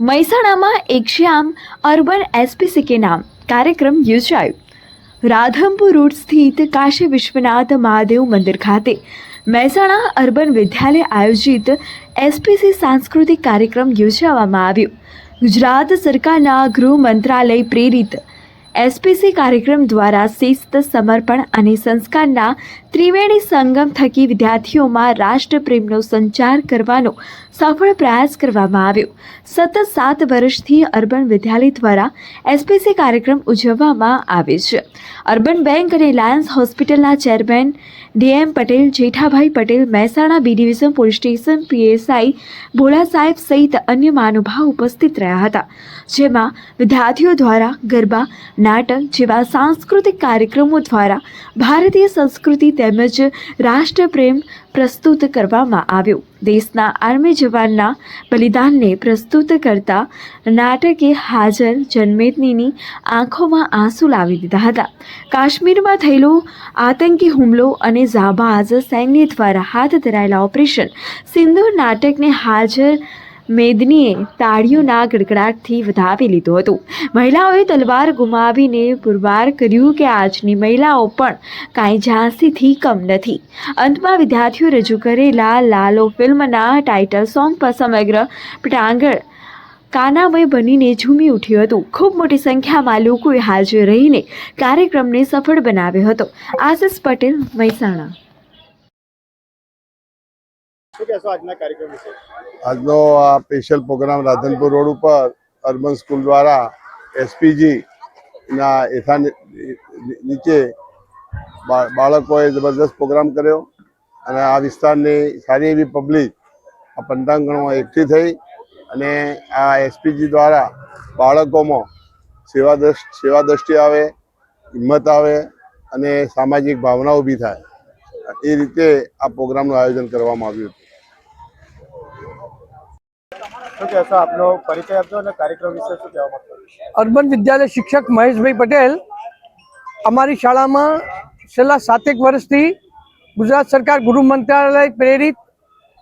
મહેસાણામાં એક શ્યામ urban SPC के नाम कार्यक्रम योजायो। राधनपुर रोड स्थित काशी विश्वनाथ महादेव मंदिर खाते મહેસાણા અર્બન વિદ્યાલય આયોજિત एसपीसी सांस्कृतिक कार्यक्रम યોજવામાં આવ્યો। ગુજરાત સરકારના ગૃહ મંત્રાલય પ્રેરિત एसपीसी कार्यक्रम द्वारा शिस्त समर्पण અને સંસ્કારના ત્રિવેણી સંગમ થકી વિદ્યાર્થીઓમાં રાષ્ટ્રપ્રેમનો સંચાર કરવાનો સફળ પ્રયાસ કરવામાં આવ્યો। સતત 7 વર્ષથી અર્બન વિદ્યાલય દ્વારા एसपीसी कार्यक्रम ઉજવવામાં આવે છે। અર્બન બેંક અને લાયન્સ હોસ્પિટલના chairman DM Patel, Jethabhai Patel, Mehsana B division police station PSI Bhola સાહેબ સહિત અન્ય મહાનુભાવ ઉપસ્થિત રહ્યા હતા, જેમાં વિદ્યાર્થીઓ દ્વારા ગરબા, નાટક જેવા સાંસ્કૃતિક કાર્યક્રમો દ્વારા ભારતીય સંસ્કૃતિ તેમજ રાષ્ટ્રપ્રેમ પ્રસ્તુત કરવામાં આવ્યો। દેશના આર્મી જવાનના બલિદાનને પ્રસ્તુત કરતા નાટકે હાજર જનમેદનીની આંખોમાં આંસુ લાવી દીધા હતા। કાશ્મીરમાં થયેલો આતંકી હુમલો અને જાબાઝ સૈન્ય દ્વારા હાથ ધરાયેલા ઓપરેશન સિંદૂર નાટકને હાજર મેદનીએ તાળીઓના ગડગડાટથી વધાવી લીધું હતું। મહિલાઓએ તલવાર ગુમાવીને પુરવાર કર્યું કે આજની મહિલાઓ પણ કાંઈ ઝાંસીથી કમ નથી। અંતમાં વિદ્યાર્થીઓ રજૂ કરેલા લાલો ફિલ્મના ટાઇટલ સોંગ પર સમગ્ર પટાંગણ કાનામય બનીને ઝૂમી ઉઠ્યું હતું। ખૂબ મોટી સંખ્યામાં લોકોએ હાજર રહીને કાર્યક્રમને સફળ બનાવ્યો હતો। આશિષ પટેલ, મહેસાણા। આજનો આ સ્પેશિયલ પ્રોગ્રામ રાધનપુર રોડ ઉપર અર્બન સ્કૂલ દ્વારા એસપીજી ના એથા નીચે બાળકોએ જબરદસ્ત પ્રોગ્રામ કર્યો અને આ વિસ્તારની સારી એવી પબ્લિક આ પંટાંગણમાં એકઠી થઈ અને આ એસપીજી દ્વારા બાળકોમાં સેવા દ્રષ્ટિ આવે, હિંમત આવે અને સામાજિક ભાવના ઊભી થાય, એ રીતે આ પ્રોગ્રામનું આયોજન કરવામાં આવ્યું હતું। આપનો પરિચય આપજો અને કાર્યક્રમ વિશે શું કહેવા માંગો છો? અર્બન વિદ્યાલય શિક્ષક મહેશભાઈ પટેલ। અમારી શાળામાં છેલ્લા 7 વર્ષથી ગુજરાત સરકાર ગૃહ મંત્રાલય પ્રેરિત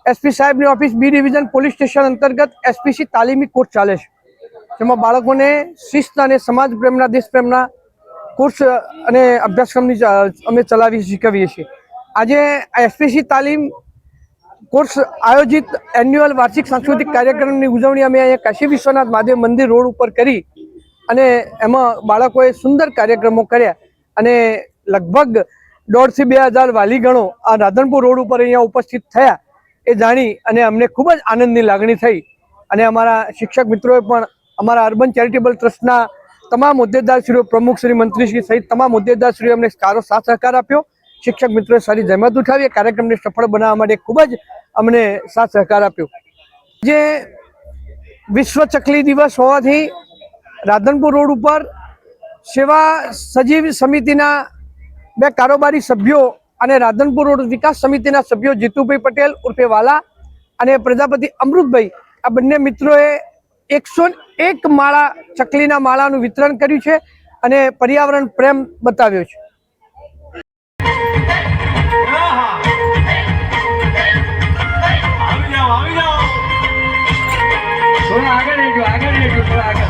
એસપી સાહેબની office B division police station અંતર્ગત એસપીસી તાલીમી કોર્સ ચાલે છે, જેમાં બાળકોને શિસ્ત અને સમાજ પ્રેમના, દેશ પ્રેમના કોર્સ અને અભ્યાસક્રમની અમે શીખવીએ છીએ। આજે એસપીસી તાલીમ કોર્સ આયોજિત એન્યુઅલ વાર્ષિક સાંસ્કૃતિક કાર્યક્રમની ઉજવણી અમે અહીંયા કાશી વિશ્વનાથ મહાદેવ મંદિર રોડ ઉપર કરી અને એમાં બાળકોએ સુંદર કાર્યક્રમો કર્યા અને લગભગ 1,500 થી 2,000 વાલીગણો આ રાધનપુર રોડ ઉપર અહીંયા ઉપસ્થિત થયા એ જાણી અને અમને ખૂબ જ આનંદની લાગણી થઈ અને અમારા શિક્ષક મિત્રોએ પણ અમારા અર્બન ચેરિટેબલ ટ્રસ્ટના તમામ હોદ્દેદારશ્રીઓ, પ્રમુખશ્રી, મંત્રીશ્રી સહિત તમામ હોદ્દેદારશ્રીઓ અમને સારો સાથ સહકાર આપ્યો। શિક્ષક મિત્રોએ સારી જહેમત ઉઠાવી કાર્યક્રમને સફળ બનાવવા માટે ખૂબ જ અમને સાથ સહકાર આપ્યો। જે વિશ્વ ચકલી દિવસ હોવાથી રાધનપુર રોડ ઉપર સેવા સજીવ સમિતિના 2 કારોબારી સભ્યો અને રાધનપુર રોડ વિકાસ સમિતિના સભ્યો જીતુભાઈ પટેલ ઉર્ફે વાલા અને પ્રજાપતિ અમૃતભાઈ આ બંને મિત્રોએ 101 માળા ચકલીના માળાનું વિતરણ કર્યું છે અને પર્યાવરણ પ્રેમ બતાવ્યો છે। थोड़ा आगे ले जाओ, थोड़ा आगे।